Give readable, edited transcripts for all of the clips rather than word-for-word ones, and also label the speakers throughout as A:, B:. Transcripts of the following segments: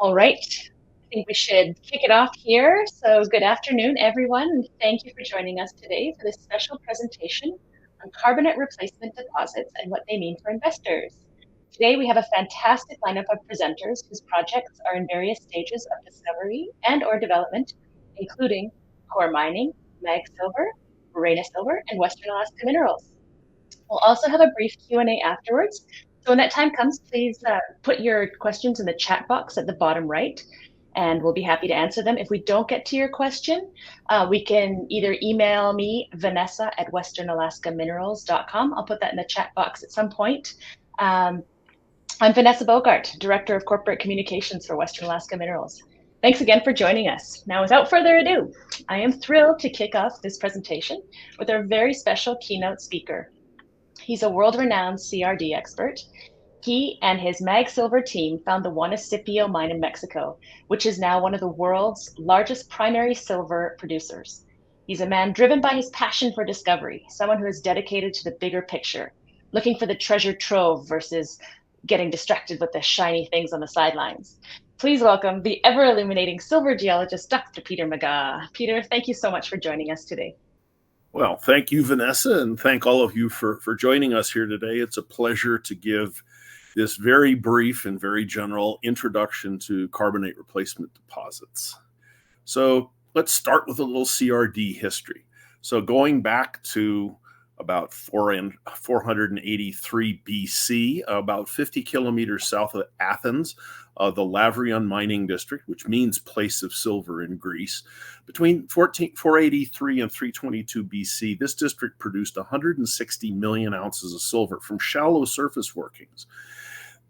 A: All right. I think we should kick it off here. So, good afternoon, everyone, and thank you for joining us today for this special presentation on carbonate replacement deposits and what they mean for investors. Today, we have a fantastic lineup of presenters whose projects are in various stages of discovery and/or development, including Coeur Mining, Mag Silver, Reyna Silver, and Western Alaska Minerals. We'll also have a brief Q&A afterwards. So when that time comes, please put your questions in the chat box at the bottom right, and we'll be happy to answer them. If we don't get to your question, we can either email me, Vanessa at westernalaskaminerals.com. I'll put that in the chat box at some point. I'm Vanessa Bogart, Director of Corporate Communications for Western Alaska Minerals. Thanks again for joining us. Now, without further ado, I am thrilled to kick off this presentation with our very special keynote speaker. He's a world-renowned CRD expert. He and his Mag Silver team found the Juanicipio mine in Mexico, which is now one of the world's largest primary silver producers. He's a man driven by his passion for discovery, someone who is dedicated to the bigger picture, looking for the treasure trove versus getting distracted with the shiny things on the sidelines. Please welcome the ever-illuminating silver geologist, Dr. Peter Megaw. Peter, thank you so much for joining us today.
B: Well, thank you, Vanessa, and thank all of you for joining us here today. It's a pleasure to give this very brief and very general introduction to carbonate replacement deposits. So let's start with a little CRD history. So going back to about 483 BC, about 50 kilometers south of Athens, the Lavrion mining district, which means place of silver in Greece. Between 483 and 322 BC, this district produced 160 million ounces of silver from shallow surface workings.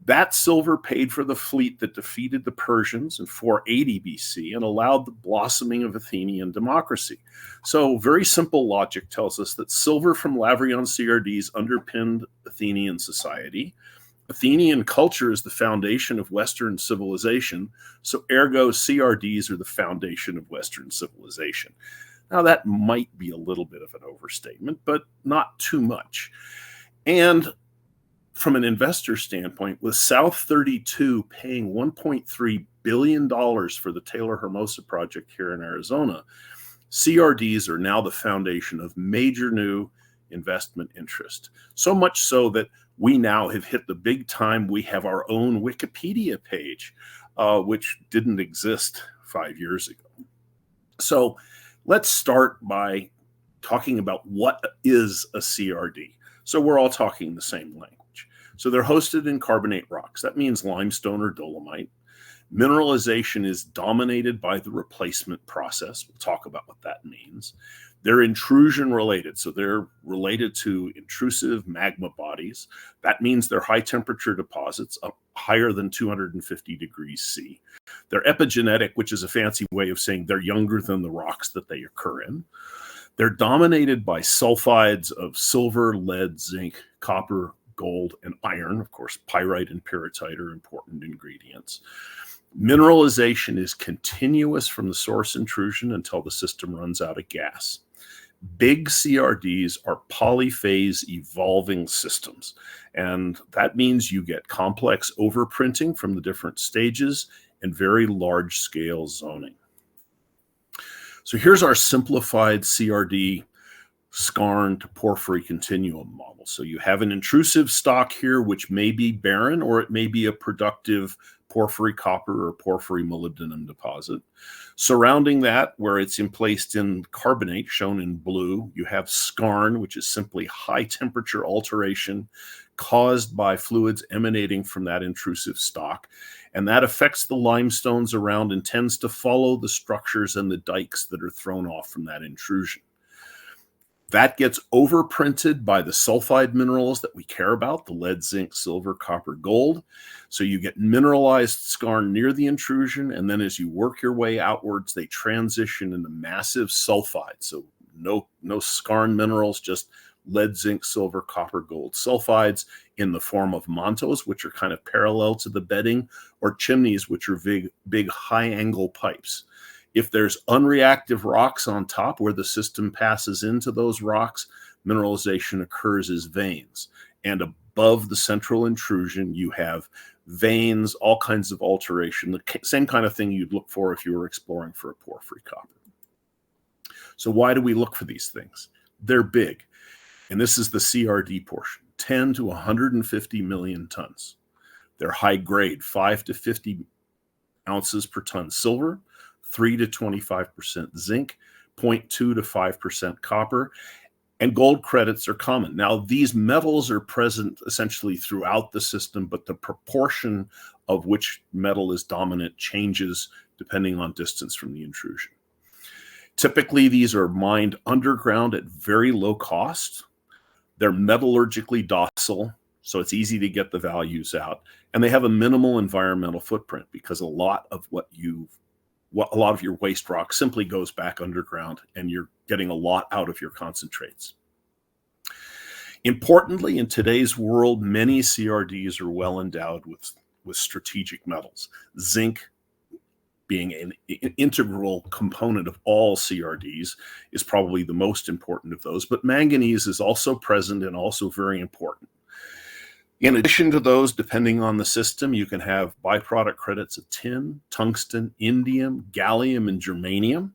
B: That silver paid for the fleet that defeated the Persians in 480 BC and allowed the blossoming of Athenian democracy. So very simple logic tells us that silver from Lavrion CRDs underpinned Athenian society. Athenian culture is the foundation of Western civilization, so ergo CRDs are the foundation of Western civilization. Now that might be a little bit of an overstatement, but not too much. And from an investor standpoint, with South 32 paying $1.3 billion for the Taylor Hermosa project here in Arizona, CRDs are now the foundation of major new investment interest. So much so that we now have hit the big time. We have our own Wikipedia page, which didn't exist 5 years ago. So let's start by talking about what is a CRD. So we're all talking the same language. So they're hosted in carbonate rocks. That means limestone or dolomite. Mineralization is dominated by the replacement process. We'll talk about what that means. They're intrusion related, so they're related to intrusive magma bodies. That means they're high temperature deposits up higher than 250 degrees C. They're epigenetic, which is a fancy way of saying they're younger than the rocks that they occur in. They're dominated by sulfides of silver, lead, zinc, copper, gold, and iron. Of course, pyrite and pyrrhotite are important ingredients. Mineralization is continuous from the source intrusion until the system runs out of gas. Big CRDs are polyphase evolving systems, and that means you get complex overprinting from the different stages and very large scale zoning. So here's our simplified CRD skarn to porphyry continuum model. So you have an intrusive stock here, which may be barren, or it may be a productive porphyry copper or porphyry molybdenum deposit. Surrounding that, where it's emplaced in carbonate, shown in blue, you have skarn, which is simply high temperature alteration caused by fluids emanating from that intrusive stock. And that affects the limestones around and tends to follow the structures and the dikes that are thrown off from that intrusion. That gets overprinted by the sulfide minerals that we care about, the lead, zinc, silver, copper, gold. So you get mineralized skarn near the intrusion, and then as you work your way outwards, they transition into massive sulfides. So no skarn minerals, just lead, zinc, silver, copper, gold sulfides in the form of mantos, which are kind of parallel to the bedding, or chimneys, which are big high-angle pipes. If there's unreactive rocks on top where the system passes into those rocks, mineralization occurs as veins. And above the central intrusion, you have veins, all kinds of alteration, the same kind of thing you'd look for if you were exploring for a porphyry copper. So why do we look for these things? They're big. And this is the CRD portion, 10 to 150 million tons. They're high grade, 5 to 50 ounces per ton silver, 3 to 25% zinc, 0.2 to 5% copper, and gold credits are common. Now, these metals are present essentially throughout the system, but the proportion of which metal is dominant changes depending on distance from the intrusion. Typically, these are mined underground at very low cost. They're metallurgically docile, so it's easy to get the values out. And they have a minimal environmental footprint because a lot of your waste rock simply goes back underground, and you're getting a lot out of your concentrates. Importantly, in today's world, many CRDs are well endowed with strategic metals. Zinc, being an integral component of all CRDs, is probably the most important of those, but manganese is also present and also very important. In addition to those, depending on the system, you can have byproduct credits of tin, tungsten, indium, gallium, and germanium.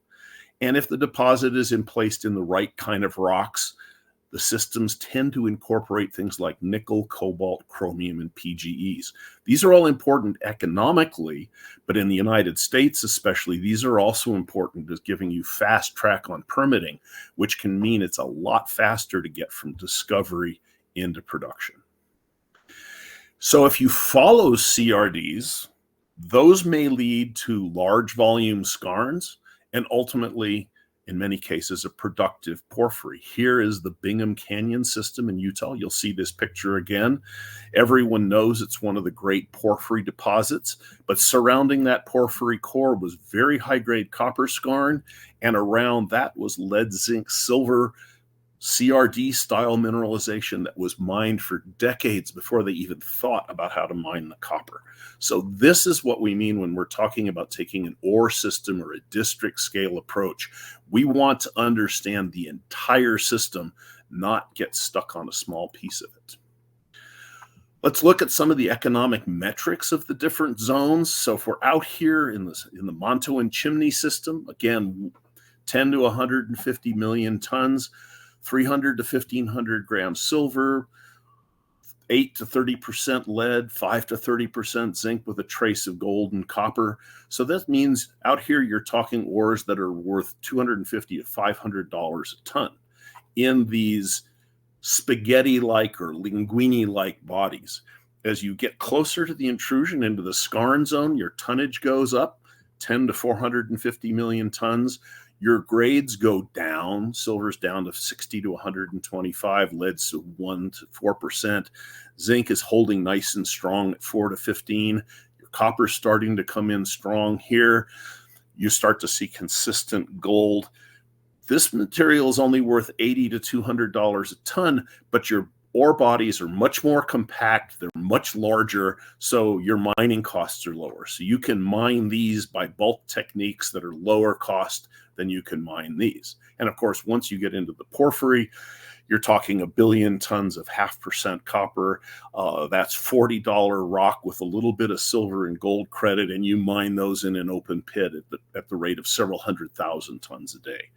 B: And if the deposit is placed in the right kind of rocks, the systems tend to incorporate things like nickel, cobalt, chromium, and PGEs. These are all important economically, but in the United States especially, these are also important as giving you fast track on permitting, which can mean it's a lot faster to get from discovery into production. So if you follow CRDs, those may lead to large volume skarns and ultimately, in many cases, a productive porphyry. Here is the Bingham Canyon system in Utah. You'll see this picture again. Everyone knows it's one of the great porphyry deposits, but surrounding that porphyry core was very high-grade copper skarn, and around that was lead, zinc, silver, CRD style mineralization that was mined for decades before they even thought about how to mine the copper. So this is what we mean when we're talking about taking an ore system or a district scale approach. We want to understand the entire system, not get stuck on a small piece of it. Let's look at some of the economic metrics of the different zones. So if we're out here in the Manto and Chimney system, again, 10 to 150 million tons, 300 to 1,500 grams silver, 8 to 30% lead, 5 to 30% zinc with a trace of gold and copper. So that means out here you're talking ores that are worth $250 to $500 a ton in these spaghetti-like or linguine-like bodies. As you get closer to the intrusion into the skarn zone, your tonnage goes up 10 to 450 million tons. Your grades go down. Silver's down to 60 to 125, lead's to 1 to 4%. Zinc is holding nice and strong at 4 to 15. Your copper's starting to come in strong here. You start to see consistent gold. This material is only worth $80 to $200 a ton, but your ore bodies are much more compact, they're much larger, so your mining costs are lower. So you can mine these by bulk techniques that are lower cost than you can mine these. And of course, once you get into the porphyry, you're talking 1 billion tons of 0.5% copper. That's $40 rock with a little bit of silver and gold credit, and you mine those in an open pit at the rate of several 100,000 tons a day.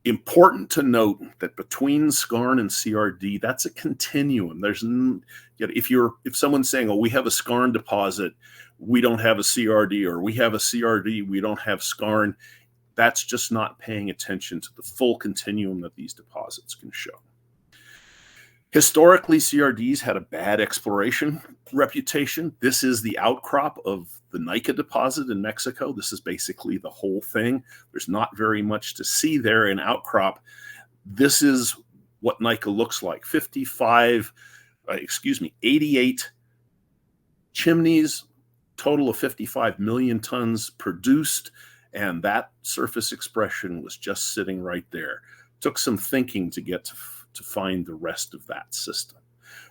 B: Important to note that between skarn and CRD, that's a continuum. If someone's saying, "Oh, we have a skarn deposit, we don't have a CRD," or "We have a CRD, we don't have skarn," that's just not paying attention to the full continuum that these deposits can show. Historically, CRDs had a bad exploration reputation. This is the outcrop of the Nika deposit in Mexico. This is basically the whole thing. There's not very much to see there in outcrop. This is what Nika looks like. 88 chimneys, total of 55 million tons produced, and that surface expression was just sitting right there. Took some thinking to get to find the rest of that system.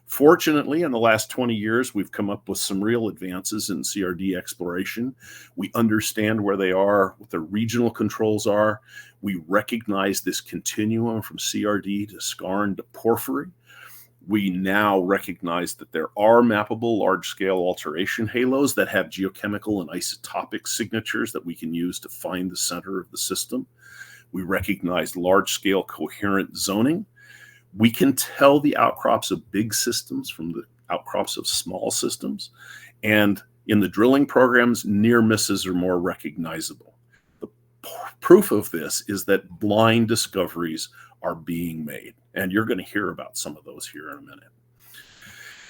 B: Fortunately, in the last 20 years, we've come up with some real advances in CRD exploration. We understand where they are, what the regional controls are. We recognize this continuum from CRD to skarn to porphyry. We now recognize that there are mappable large-scale alteration halos that have geochemical and isotopic signatures that we can use to find the center of the system. We recognize large-scale coherent zoning. We can tell the outcrops of big systems from the outcrops of small systems. And in the drilling programs, near misses are more recognizable. The proof of this is that blind discoveries are being made. And you're going to hear about some of those here in a minute.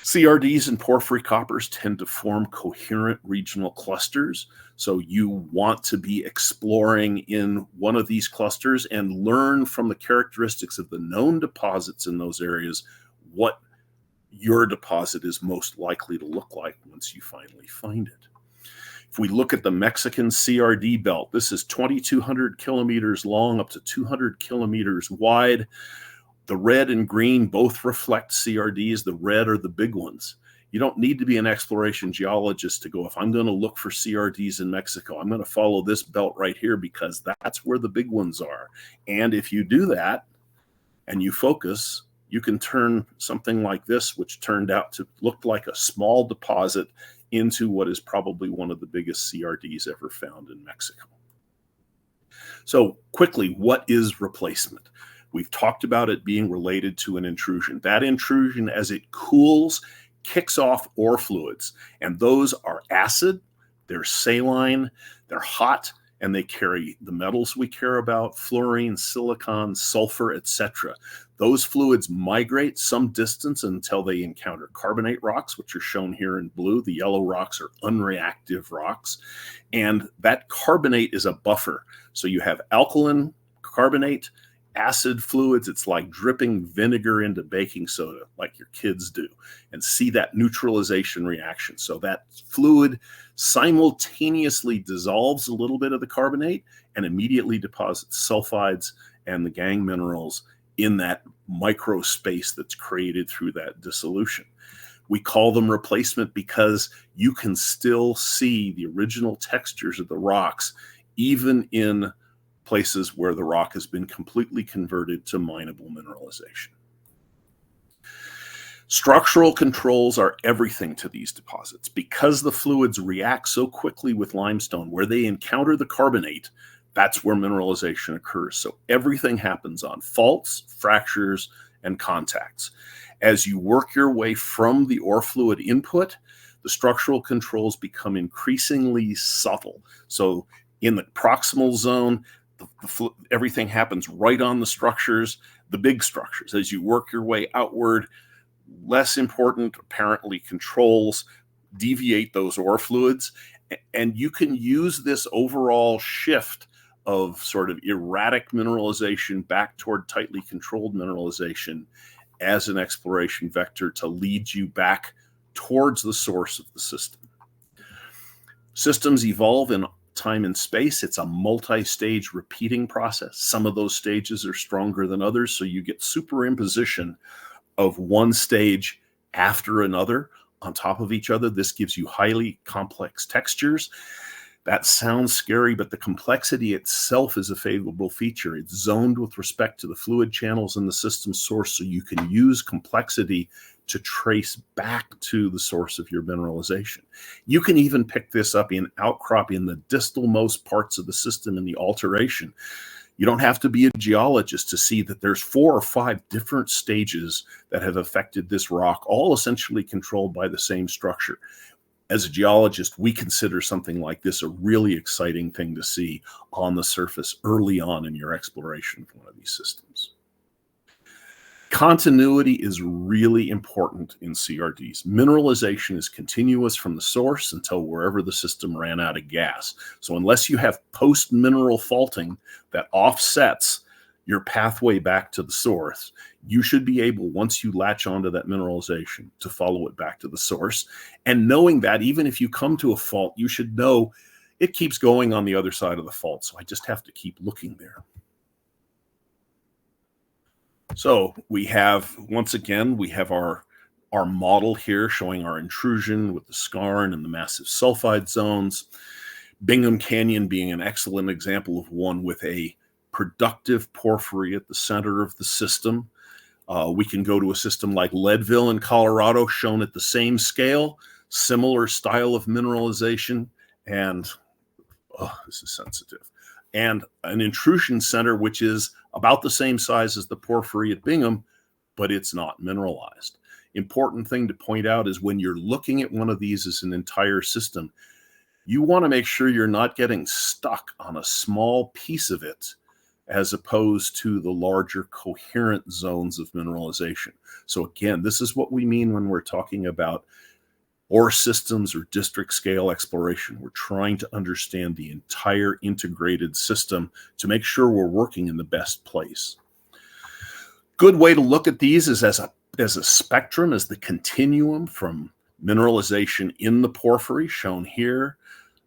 B: CRDs and porphyry coppers tend to form coherent regional clusters. So you want to be exploring in one of these clusters and learn from the characteristics of the known deposits in those areas what your deposit is most likely to look like once you finally find it. If we look at the Mexican CRD belt, this is 2,200 kilometers long, up to 200 kilometers wide. The red and green both reflect CRDs. The red are the big ones. You don't need to be an exploration geologist to go, if I'm going to look for CRDs in Mexico, I'm going to follow this belt right here because that's where the big ones are. And if you do that and you focus, you can turn something like this, which turned out to look like a small deposit, into what is probably one of the biggest CRDs ever found in Mexico. So quickly, what is replacement? We've talked about it being related to an intrusion. That intrusion, as it cools, kicks off ore fluids. And those are acid, they're saline, they're hot, and they carry the metals we care about, fluorine, silicon, sulfur, etc. Those fluids migrate some distance until they encounter carbonate rocks, which are shown here in blue. The yellow rocks are unreactive rocks. And that carbonate is a buffer. So you have alkaline carbonate, acid fluids. It's like dripping vinegar into baking soda, like your kids do, and see that neutralization reaction. So that fluid simultaneously dissolves a little bit of the carbonate and immediately deposits sulfides and the gangue minerals in that micro space that's created through that dissolution. We call them replacement because you can still see the original textures of the rocks, even in places where the rock has been completely converted to mineable mineralization. Structural controls are everything to these deposits. Because the fluids react so quickly with limestone, where they encounter the carbonate, that's where mineralization occurs. So everything happens on faults, fractures, and contacts. As you work your way from the ore fluid input, the structural controls become increasingly subtle. So in the proximal zone, everything happens right on the structures, the big structures. As you work your way outward, less important, apparently, controls deviate those ore fluids. And you can use this overall shift of sort of erratic mineralization back toward tightly controlled mineralization as an exploration vector to lead you back towards the source of the system. Systems evolve in time and space. It's a multi-stage repeating process. Some of those stages are stronger than others, so you get superimposition of one stage after another on top of each other. This gives you highly complex textures. That sounds scary, but the complexity itself is a favorable feature. It's zoned with respect to the fluid channels in the system source, so you can use complexity to trace back to the source of your mineralization. You can even pick this up in outcrop in the distal-most parts of the system in the alteration. You don't have to be a geologist to see that there's 4 or 5 different stages that have affected this rock, all essentially controlled by the same structure. As a geologist, we consider something like this a really exciting thing to see on the surface early on in your exploration of one of these systems. Continuity is really important in CRDs. Mineralization is continuous from the source until wherever the system ran out of gas. So unless you have post-mineral faulting that offsets your pathway back to the source, you should be able, once you latch onto that mineralization, to follow it back to the source. And knowing that, even if you come to a fault, you should know it keeps going on the other side of the fault. So I just have to keep looking there. So we have, once again, we have our model here showing our intrusion with the skarn and the massive sulfide zones. Bingham Canyon being an excellent example of one with a productive porphyry at the center of the system. We can go to a system like Leadville in Colorado, shown at the same scale, similar style of mineralization, and this is sensitive. And an intrusion center, which is about the same size as the porphyry at Bingham, but it's not mineralized. Important thing to point out is when you're looking at one of these as an entire system, you want to make sure you're not getting stuck on a small piece of it as opposed to the larger coherent zones of mineralization. So again, this is what we mean when we're talking about ore systems or district scale exploration. We're trying to understand the entire integrated system to make sure we're working in the best place. Good way to look at these is as a spectrum, as the continuum from mineralization in the porphyry, shown here,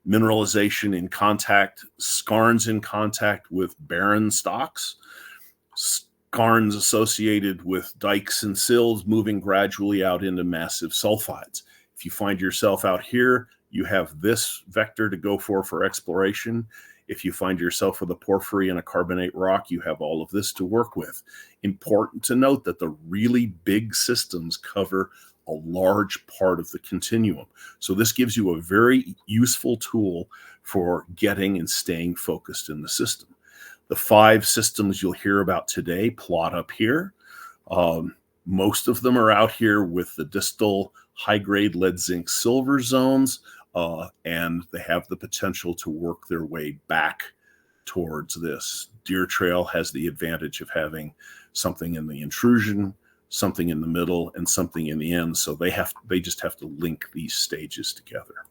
B: mineralization in contact, skarns in contact with barren stocks, skarns associated with dikes and sills moving gradually out into massive sulfides. If you find yourself out here, you have this vector to go for exploration. If you find yourself with a porphyry and a carbonate rock, you have all of this to work with. Important to note that the really big systems cover a large part of the continuum. So this gives you a very useful tool for getting and staying focused in the system. The 5 systems you'll hear about today plot up here. Most of them are out here with the distal high-grade lead, zinc, silver zones, and they have the potential to work their way back towards this. Deer Trail has the advantage of having something in the intrusion, something in the middle, and something in the end. So they just have to link these stages together.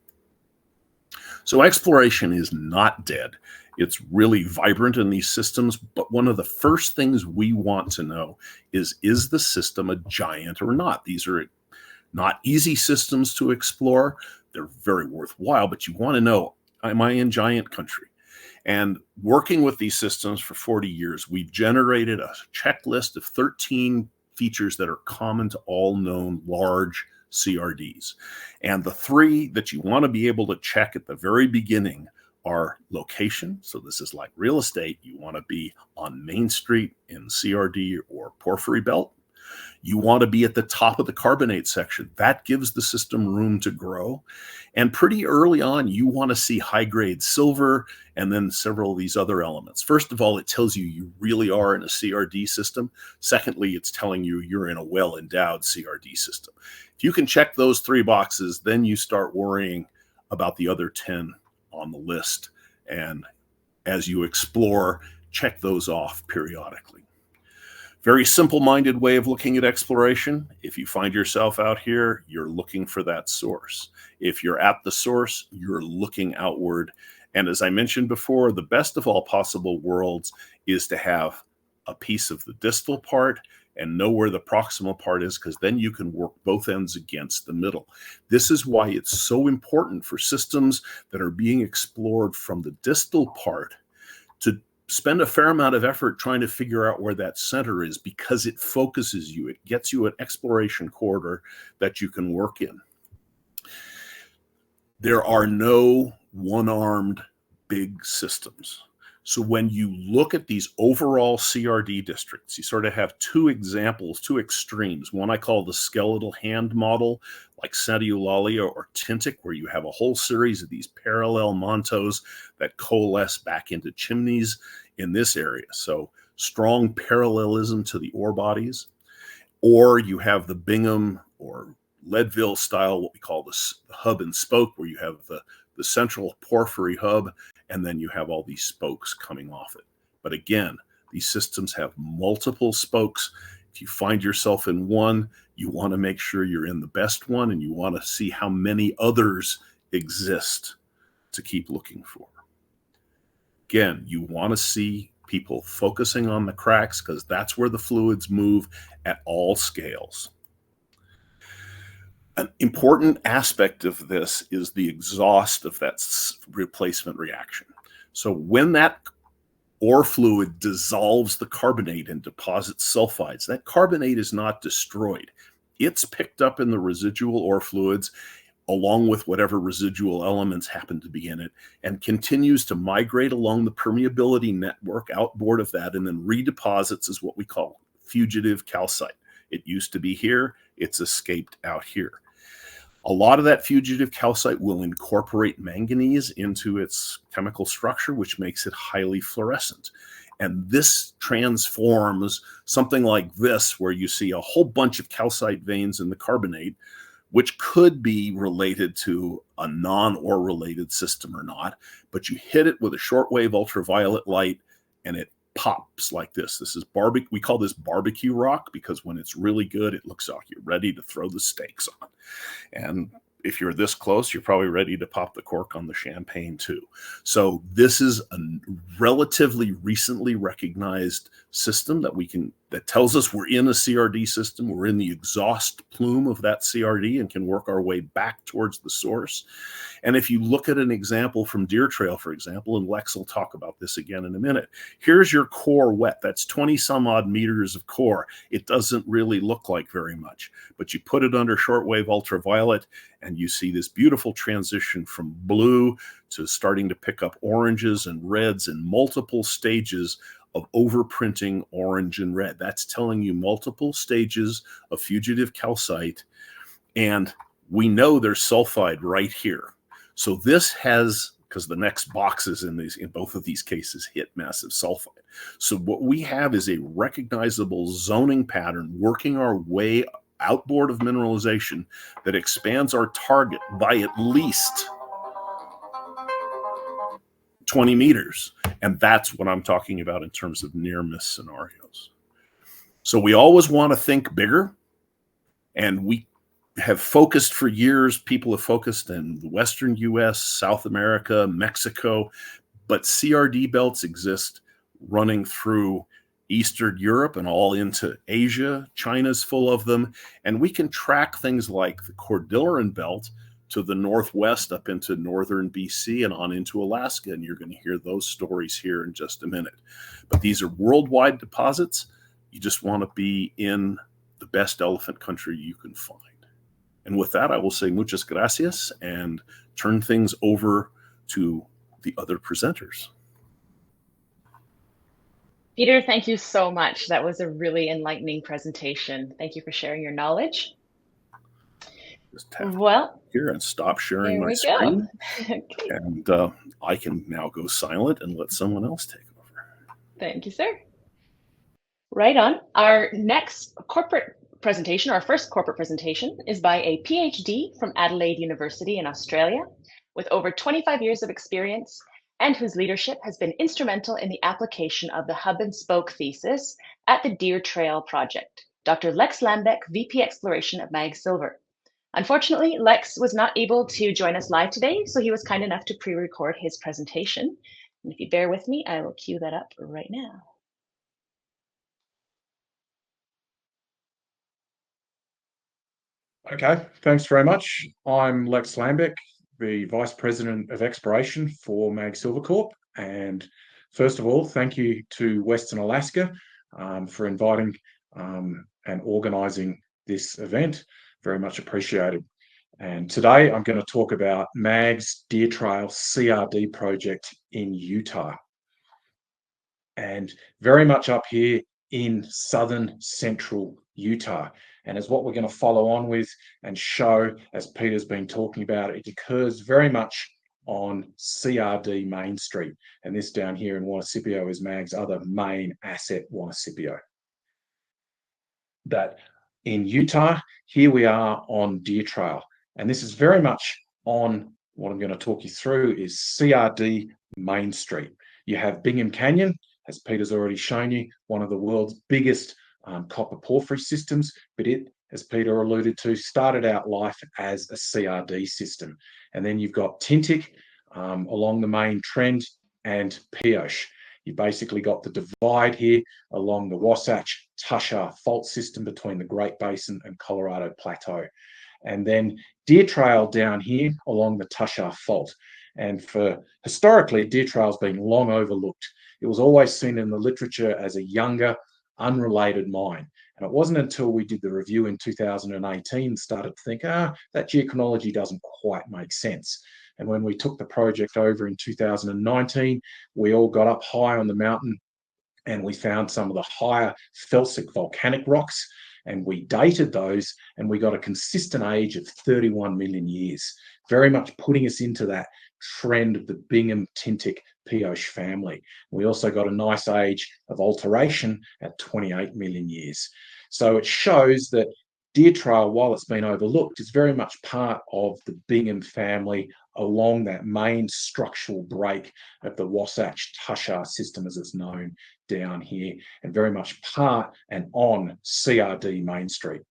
B: So exploration is not dead. It's really vibrant in these systems, but one of the first things we want to know is the system a giant or not? These are not easy systems to explore. They're very worthwhile, but you want to know, am I in giant country? And working with these systems for 40 years, we've generated a checklist of 13 features that are common to all known large CRDs. And the 3 that you want to be able to check at the very beginning are location. So this is like real estate. You want to be on Main Street in CRD or Porphyry Belt. You want to be at the top of the carbonate section. That gives the system room to grow. And pretty early on, you want to see high-grade silver and then several of these other elements. First of all, it tells you you really are in a CRD system. Secondly, it's telling you you're in a well-endowed CRD system. If you can check those 3 boxes, then you start worrying about the other 10 on the list. And as you explore, check those off periodically. Very simple-minded way of looking at exploration. If you find yourself out here, you're looking for that source. If you're at the source, you're looking outward. And as I mentioned before, the best of all possible worlds is to have a piece of the distal part and know where the proximal part is, because then you can work both ends against the middle. This is why it's so important for systems that are being explored from the distal part to spend a fair amount of effort trying to figure out where that center is, because it focuses you. It gets you an exploration corridor that you can work in. There are no one-armed big systems. So when you look at these overall CRD districts, you sort of have 2 examples, 2 extremes. One I call the skeletal hand model, like Santa-Eulalia or Tintic, where you have a whole series of these parallel mantos that coalesce back into chimneys in this area. So strong parallelism to the ore bodies. Or you have the Bingham or Leadville style, what we call the hub and spoke, where you have the central porphyry hub, and then you have all these spokes coming off it. But again, these systems have multiple spokes. If you find yourself in one, you want to make sure you're in the best one, and you want to see how many others exist to keep looking for. Again, you want to see people focusing on the cracks, because that's where the fluids move at all scales. An important aspect of this is the exhaust of that replacement reaction. So when that ore fluid dissolves the carbonate and deposits sulfides, that carbonate is not destroyed. It's picked up in the residual ore fluids along with whatever residual elements happen to be in it, and continues to migrate along the permeability network outboard of that, and then redeposits as what we call fugitive calcite. It used to be here. It's escaped out here. A lot of that fugitive calcite will incorporate manganese into its chemical structure, which makes it highly fluorescent. And this transforms something like this, where you see a whole bunch of calcite veins in the carbonate, which could be related to a non-ore related system or not, but you hit it with a shortwave ultraviolet light and it pops like this. This is barbecue. We call this barbecue rock because when it's really good, it looks like you're ready to throw the steaks on. And if you're this close, you're probably ready to pop the cork on the champagne too. So this is a relatively recently recognized system that tells us we're in a CRD system. We're in the exhaust plume of that CRD and can work our way back towards the source. And if you look at an example from Deer Trail, for example, and Lex will talk about this again in a minute, here's your core wet. That's 20 some odd meters of core. It doesn't really look like very much, but you put it under shortwave ultraviolet and you see this beautiful transition from blue to starting to pick up oranges and reds and multiple stages of overprinting orange and red. That's telling you multiple stages of fugitive calcite. And we know there's sulfide right here. So this has, because the next boxes in both of these cases hit massive sulfide. So what we have is a recognizable zoning pattern working our way outboard of mineralization that expands our target by at least 20 meters. And that's what I'm talking about in terms of near miss scenarios. So we always want to think bigger, and we have focused for years. People have focused in the Western US, South America, Mexico, but CRD belts exist running through Eastern Europe and all into Asia. China's full of them. And we can track things like the Cordilleran Belt to the northwest up into northern BC and on into Alaska. And you're going to hear those stories here in just a minute. But these are worldwide deposits. You just want to be in the best elephant country you can find. And with that, I will say muchas gracias and turn things over to the other presenters.
A: Peter, thank you so much. That was a really enlightening presentation. Thank you for sharing your knowledge.
B: Just tap
A: well,
B: here and stop sharing my screen. Okay. And I can now go silent and let someone else take over.
A: Thank you, sir. Right on. Our next corporate presentation, our first corporate presentation, is by a PhD from Adelaide University in Australia with over 25 years of experience and whose leadership has been instrumental in the application of the hub and spoke thesis at the Deer Trail project. Dr. Lex Lambeck, VP Exploration at Mag Silver. Unfortunately, Lex was not able to join us live today, so he was kind enough to pre-record his presentation. And if you bear with me, I will cue that up right now.
C: Okay, thanks very much. I'm Lex Lambeck, the Vice President of Exploration for Mag Silver Corp. And first of all, thank you to Western Alaska for inviting and organising this event. Very much appreciated. And today I'm going to talk about Mag's Deer Trail CRD project in Utah. And very much up here in southern central Utah. And as what we're going to follow on with and show, as Peter's been talking about, it occurs very much on CRD Main Street. And this down here in Juanicipio is Mag's other main asset, Juanicipio. That in Utah, here we are on Deer Trail. And this is very much on what I'm going to talk you through is CRD Main Street. You have Bingham Canyon, as Peter's already shown you, one of the world's biggest copper porphyry systems, but it, as Peter alluded to, started out life as a CRD system. And then you've got Tintic along the main trend and Pioche. You basically got the divide here along the Wasatch Tushar fault system between the Great Basin and Colorado Plateau. And then Deer Trail down here along the Tushar fault. And historically, Deer Trail's been long overlooked. It was always seen in the literature as a younger, unrelated mine. And it wasn't until we did the review in 2018 started to think, that geochronology doesn't quite make sense. And when we took the project over in 2019, we all got up high on the mountain and we found some of the higher felsic volcanic rocks. and we dated those, and we got a consistent age of 31 million years, very much putting us into that trend of the Bingham Tintic Pioche family. We also got a nice age of alteration at 28 million years. So it shows that Deer Trail, while it's been overlooked, is very much part of the Bingham family along that main structural break of the Wasatch-Tushar system, as it's known down here, and very much part and on CRD Main Street.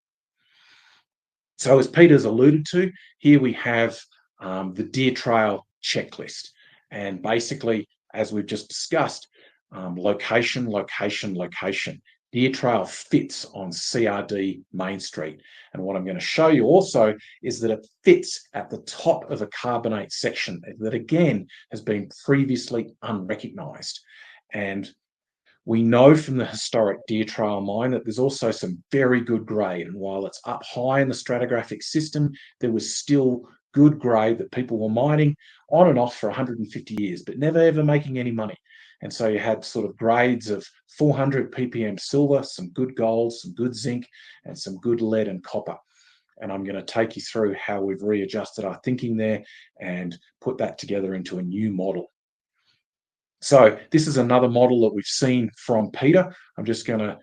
C: So as Peter's alluded to, here we have the Deer Trail checklist. And basically, as we've just discussed, location, location, location. Deer Trail fits on CRD Main Street. And what I'm going to show you also is that it fits at the top of a carbonate section that, again, has been previously unrecognized. And we know from the historic Deer Trail mine that there's also some very good grade. And while it's up high in the stratigraphic system, there was still good grade that people were mining on and off for 150 years, but never ever making any money. And so you had sort of grades of 400 ppm silver, some good gold, some good zinc, and some good lead and copper. And I'm going to take you through how we've readjusted our thinking there and put that together into a new model. So this is another model that we've seen from Peter. I'm just going to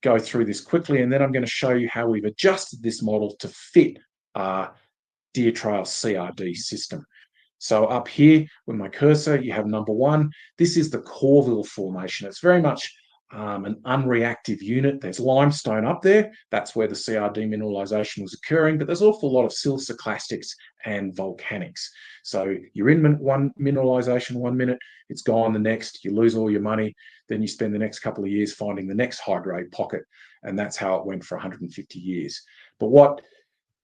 C: go through this quickly, and then I'm going to show you how we've adjusted this model to fit our Deer Trail CRD system. So up here with my cursor, you have number one. This is the Corville Formation. It's very much an unreactive unit. There's limestone up there. That's where the CRD mineralization was occurring, but there's an awful lot of siliciclastics and volcanics. So you're in one mineralization 1 minute, it's gone the next, you lose all your money, then you spend the next couple of years finding the next high-grade pocket, and that's how it went for 150 years. But what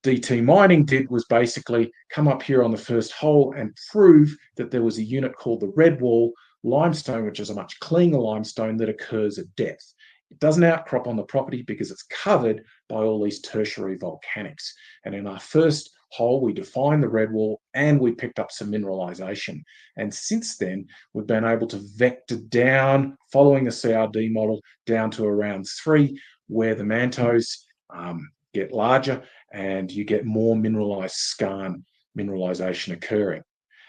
C: DT Mining did was basically come up here on the first hole and prove that there was a unit called the Red Wall limestone, which is a much cleaner limestone that occurs at depth. It doesn't outcrop on the property because it's covered by all these tertiary volcanics. And in our first hole, we defined the Red Wall and we picked up some mineralization. And since then, we've been able to vector down, following the CRD model, down to around 3, where the mantos get larger and you get more mineralized skarn mineralization occurring.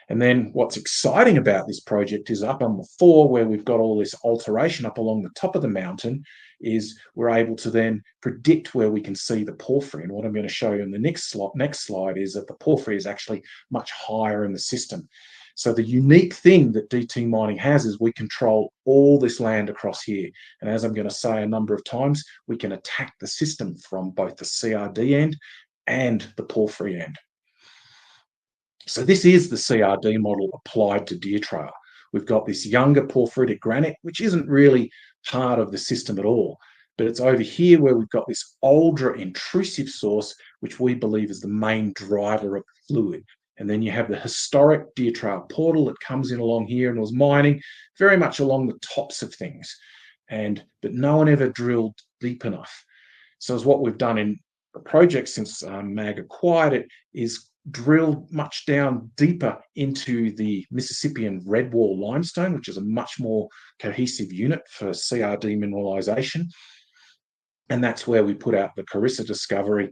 C: And then what's exciting about this project is up on the 4, where we've got all this alteration up along the top of the mountain, is we're able to then predict where we can see the porphyry. And what I'm going to show you in the next slide is that the porphyry is actually much higher in the system. So the unique thing that DT Mining has is we control all this land across here. And as I'm going to say a number of times, we can attack the system from both the CRD end and the porphyry end. So this is the CRD model applied to Deer Trail. We've got this younger porphyritic granite, which isn't really part of the system at all. But it's over here where we've got this older intrusive source, which we believe is the main driver of the fluid. And then you have the historic Deer Trail portal that comes in along here and was mining very much along the tops of things. But no one ever drilled deep enough. So as what we've done in the project since MAG acquired it is drilled much down deeper into the Mississippian Red Wall limestone, which is a much more cohesive unit for CRD mineralization. And that's where we put out the Carissa discovery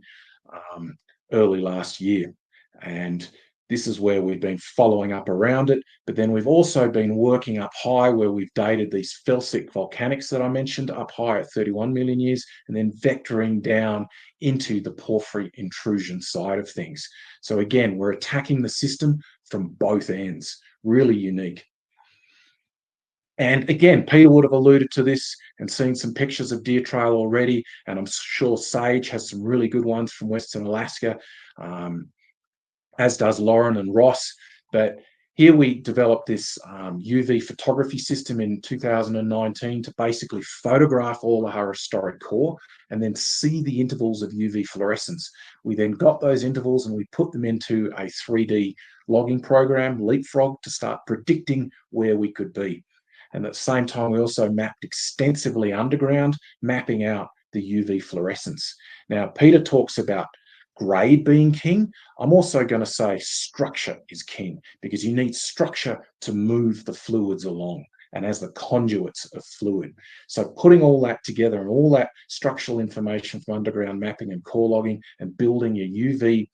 C: early last year. And this is where we've been following up around it. But then we've also been working up high where we've dated these felsic volcanics that I mentioned up high at 31 million years, and then vectoring down into the porphyry intrusion side of things. So again, we're attacking the system from both ends. Really unique. And again, Peter would have alluded to this and seen some pictures of Deer Trail already. And I'm sure Sage has some really good ones from Western Alaska, as does Lauren and Ross. But here we developed this UV photography system in 2019 to basically photograph all of our historic core and then see the intervals of UV fluorescence. We then got those intervals and we put them into a 3D logging program, Leapfrog, to start predicting where we could be. And at the same time, we also mapped extensively underground, mapping out the UV fluorescence. Now, Peter talks about grade being king. I'm also going to say structure is king, because you need structure to move the fluids along. and as the conduits of fluid. So putting all that together and all that structural information from underground mapping and core logging and building your UV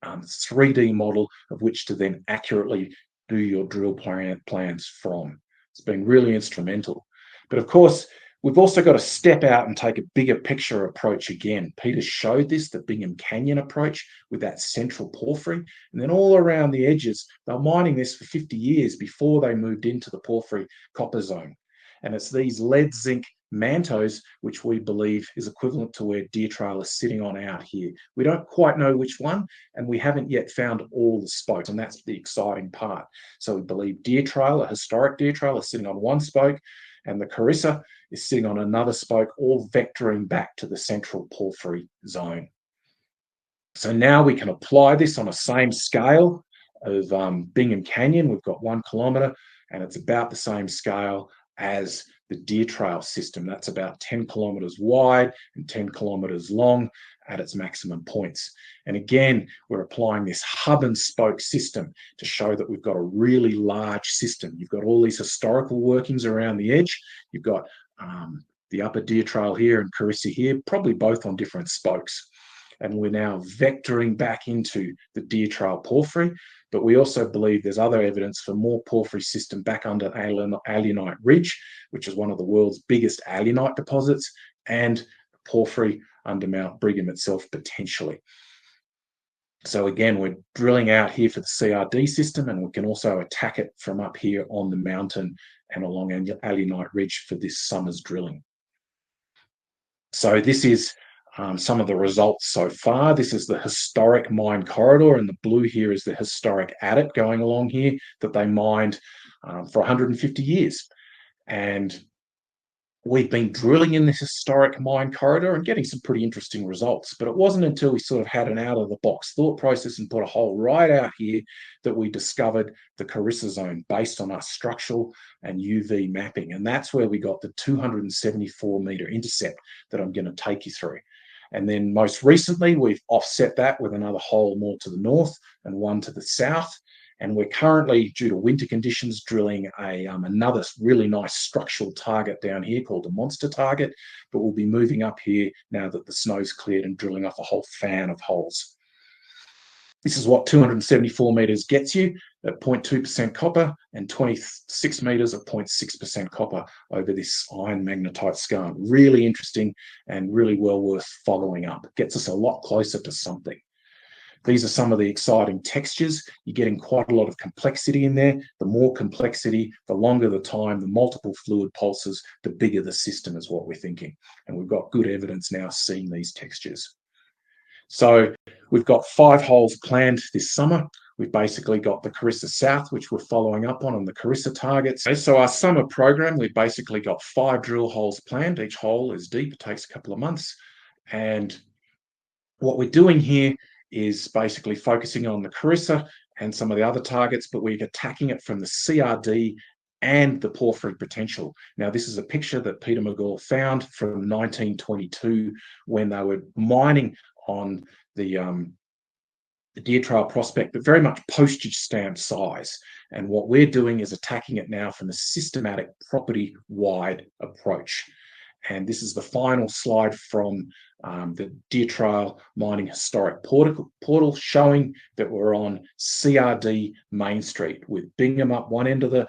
C: 3D model of which to then accurately do your drill plans from. It's been really instrumental. But of course, we've also got to step out and take a bigger picture approach again. Peter showed this, the Bingham Canyon approach with that central porphyry. And then all around the edges, they were mining this for 50 years before they moved into the porphyry copper zone. And it's these lead zinc mantos, which we believe is equivalent to where Deer Trail is sitting on out here. We don't quite know which one, and we haven't yet found all the spokes, and that's the exciting part. So we believe Deer Trail, a historic Deer Trail, is sitting on one spoke, and the Carissa is sitting on another spoke, all vectoring back to the central porphyry zone. So now we can apply this on a same scale of Bingham Canyon. We've got 1 kilometre, and it's about the same scale as the Deer Trail system. That's about 10 kilometres wide and 10 kilometres long at its maximum points. And again, we're applying this hub and spoke system to show that we've got a really large system. You've got all these historical workings around the edge. You've got the upper Deer Trail here and Carissa here, probably both on different spokes. And we're now vectoring back into the Deer Trail porphyry, but we also believe there's other evidence for more porphyry system back under Alunite Ridge, which is one of the world's biggest alunite deposits, and porphyry under Mount Brigham itself, potentially. So again, we're drilling out here for the CRD system, and we can also attack it from up here on the mountain and along Alunite Ridge for this summer's drilling. So this is some of the results so far. This is the historic mine corridor, and the blue here is the historic adit going along here that they mined for 150 years. And we've been drilling in this historic mine corridor and getting some pretty interesting results. But it wasn't until we sort of had an out-of-the-box thought process and put a hole right out here that we discovered the Carissa zone based on our structural and UV mapping. And that's where we got the 274-metre intercept that I'm going to take you through. And then most recently, we've offset that with another hole more to the north and one to the south. And we're currently, due to winter conditions, drilling another really nice structural target down here called the monster target. But we'll be moving up here now that the snow's cleared and drilling off a whole fan of holes. This is what 274 metres gets you at 0.2% copper and 26 metres at 0.6% copper over this iron magnetite skarn. Really interesting and really well worth following up. It gets us a lot closer to something. These are some of the exciting textures. You're getting quite a lot of complexity in there. The more complexity, the longer the time, the multiple fluid pulses, the bigger the system is what we're thinking. And we've got good evidence now seeing these textures. So we've got 5 holes planned this summer. We've basically got the Carissa South, which we're following up on the Carissa targets. So our summer program, we've basically got 5 drill holes planned. Each hole is deep. It takes a couple of months. And what we're doing here is basically focusing on the Carissa and some of the other targets, but we're attacking it from the CRD and the porphyry potential. Now, this is a picture that Peter Megaw found from 1922 when they were mining on the Deer Trail prospect, but very much postage stamp size. And what we're doing is attacking it now from a systematic property-wide approach. And this is the final slide from the Deer Trail Mining Historic Portal showing that we're on CRD Main Street with Bingham up one end of the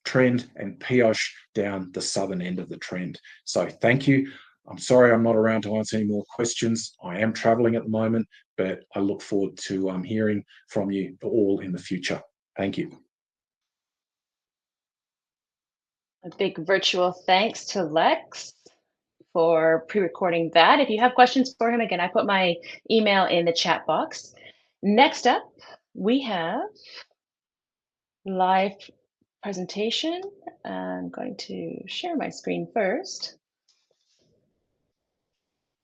C: trend and Pioche down the southern end of the trend. So thank you. I'm sorry I'm not around to answer any more questions. I am traveling at the moment, but I look forward to hearing from you all in the future. Thank you.
A: A big virtual thanks to Lex for pre-recording that. If you have questions for him, again, I put my email in the chat box. Next up, we have live presentation. I'm going to share my screen first.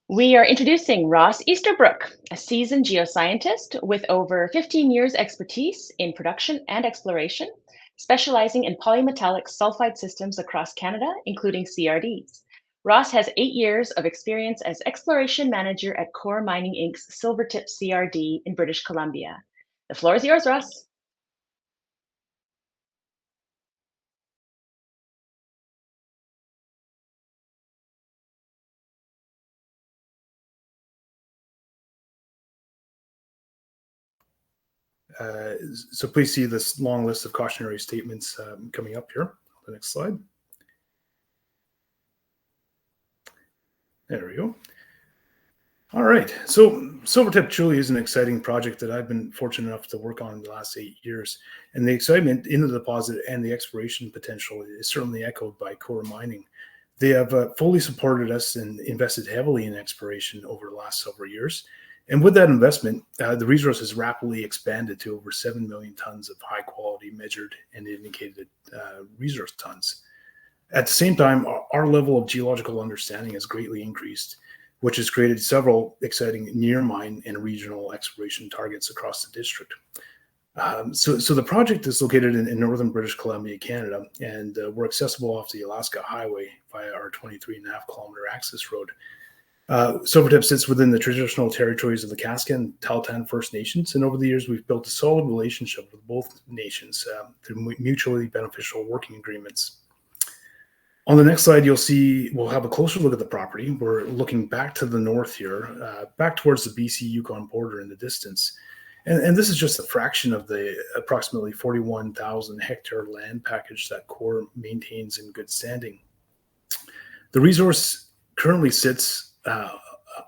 A: We are introducing Ross Easterbrook, a seasoned geoscientist with over 15 years expertise in production and exploration, specializing in polymetallic sulfide systems across Canada, including CRDs. Ross has 8 years of experience as exploration manager at Coeur Mining Inc.'s Silvertip CRD in British Columbia. The floor is yours, Ross.
D: So please see this long list of cautionary statements coming up here. The next slide. There we go. All right, so Silvertip truly is an exciting project that I've been fortunate enough to work on in the last 8 years. And the excitement in the deposit and the exploration potential is certainly echoed by Coeur Mining. They have fully supported us and invested heavily in exploration over the last several years. And with that investment, the resource has rapidly expanded to over 7 million tons of high quality measured and indicated resource tons. At the same time, our level of geological understanding has greatly increased, which has created several exciting near mine and regional exploration targets across the district. So the project is located in northern British Columbia, Canada, and we're accessible off the Alaska Highway via our 23.5-kilometer access road. Silvertip sits within the traditional territories of the Kaska and Tahltan First Nations, and over the years we've built a solid relationship with both nations through mutually beneficial working agreements. On the next slide, you'll see we'll have a closer look at the property. We're looking back to the north here, back towards the BC-Yukon border in the distance. And this is just a fraction of the approximately 41,000 hectare land package that Coeur maintains in good standing. The resource currently sits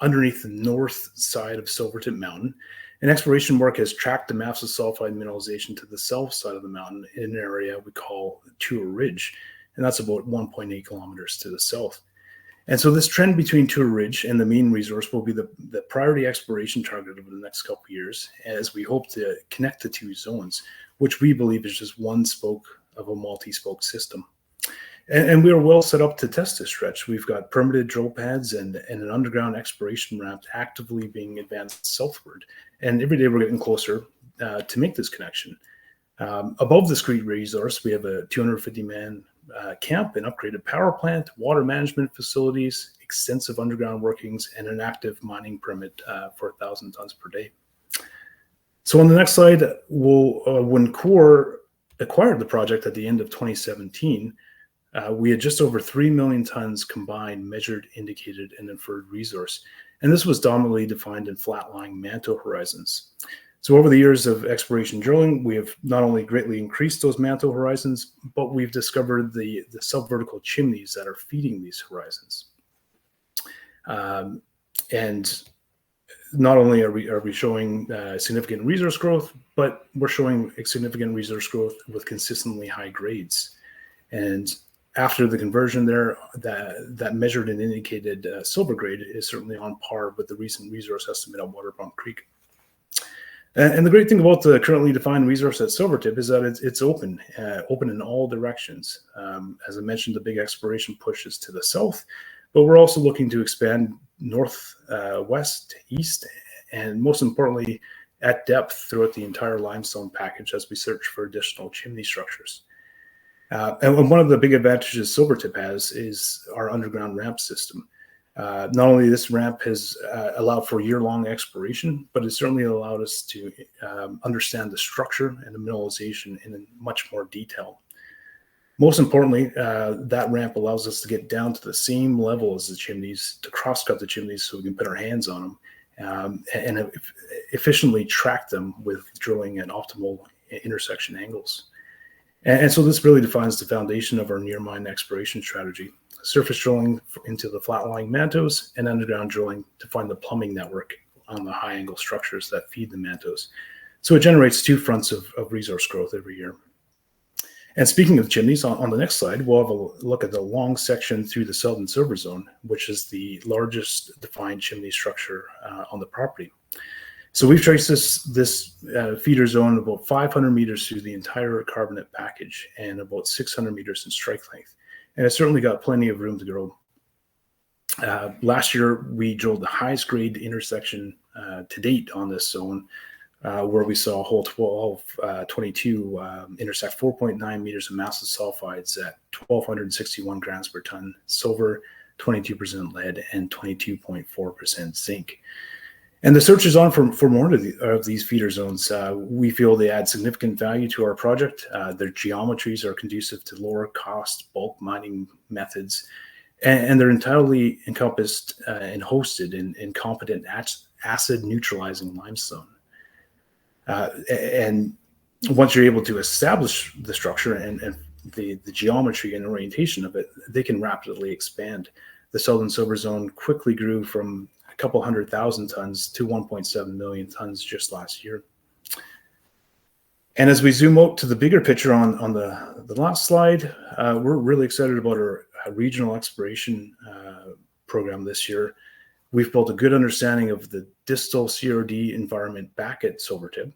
D: underneath the north side of Silvertip Mountain, and exploration work has tracked the massive sulfide mineralization to the south side of the mountain in an area we call Tour Ridge, and that's about 1.8 kilometers to the south. And so this trend between Tour Ridge and the main resource will be the priority exploration target over the next couple of years, as we hope to connect the two zones, which we believe is just one spoke of a multi-spoke system. And we are well set up to test this stretch. We've got permitted drill pads and an underground exploration ramp actively being advanced southward. And every day we're getting closer to make this connection. Above the Screet resource, we have a 250-man camp, an upgraded power plant, water management facilities, extensive underground workings, and an active mining permit for 1,000 tons per day. So on the next slide, when Coeur acquired the project at the end of 2017, we had just over 3 million tons combined measured, indicated, and inferred resource. And this was dominantly defined in flat-lying manto horizons. So over the years of exploration drilling, we have not only greatly increased those manto horizons, but we've discovered the subvertical chimneys that are feeding these horizons. And not only are we showing significant resource growth, but we're showing significant resource growth with consistently high grades. And after the conversion there, that measured and indicated silver grade is certainly on par with the recent resource estimate on Waterpump Creek. And the great thing about the currently defined resource at Silvertip is that it's open in all directions. As I mentioned, the big exploration push is to the south, but we're also looking to expand north, west, east, and most importantly, at depth throughout the entire limestone package as we search for additional chimney structures. And one of the big advantages Silvertip has is our underground ramp system. Not only this ramp has allowed for year-long exploration, but it certainly allowed us to understand the structure and the mineralization in much more detail. Most importantly, that ramp allows us to get down to the same level as the chimneys, to cross-cut the chimneys so we can put our hands on them and efficiently track them with drilling at optimal intersection angles. And so this really defines the foundation of our near-mine exploration strategy. Surface drilling into the flat-lying mantos and underground drilling to find the plumbing network on the high-angle structures that feed the mantos. So it generates two fronts of resource growth every year. And speaking of chimneys, on the next slide, we'll have a look at the long section through the Southern Silver Zone, which is the largest defined chimney structure on the property. So we've traced this feeder zone about 500 meters through the entire carbonate package and about 600 meters in strike length. And it's certainly got plenty of room to grow. Last year, we drilled the highest grade intersection to date on this zone, where we saw hole 22 intersect 4.9 meters of massive sulfides at 1,261 grams per ton silver, 22% lead, and 22.4% zinc. And the search is on for more of these feeder zones. We feel they add significant value to our project. Their geometries are conducive to lower cost bulk mining methods, and they're entirely encompassed and hosted in competent acid neutralizing limestone. And once you're able to establish the structure and the geometry and orientation of it, they can rapidly expand. The Southern Silver Zone quickly grew from a couple 100,000 tons to 1.7 million tons just last year. And as we zoom out to the bigger picture on the last slide, we're really excited about our regional exploration program this year. We've built a good understanding of the distal CRD environment back at Silvertip.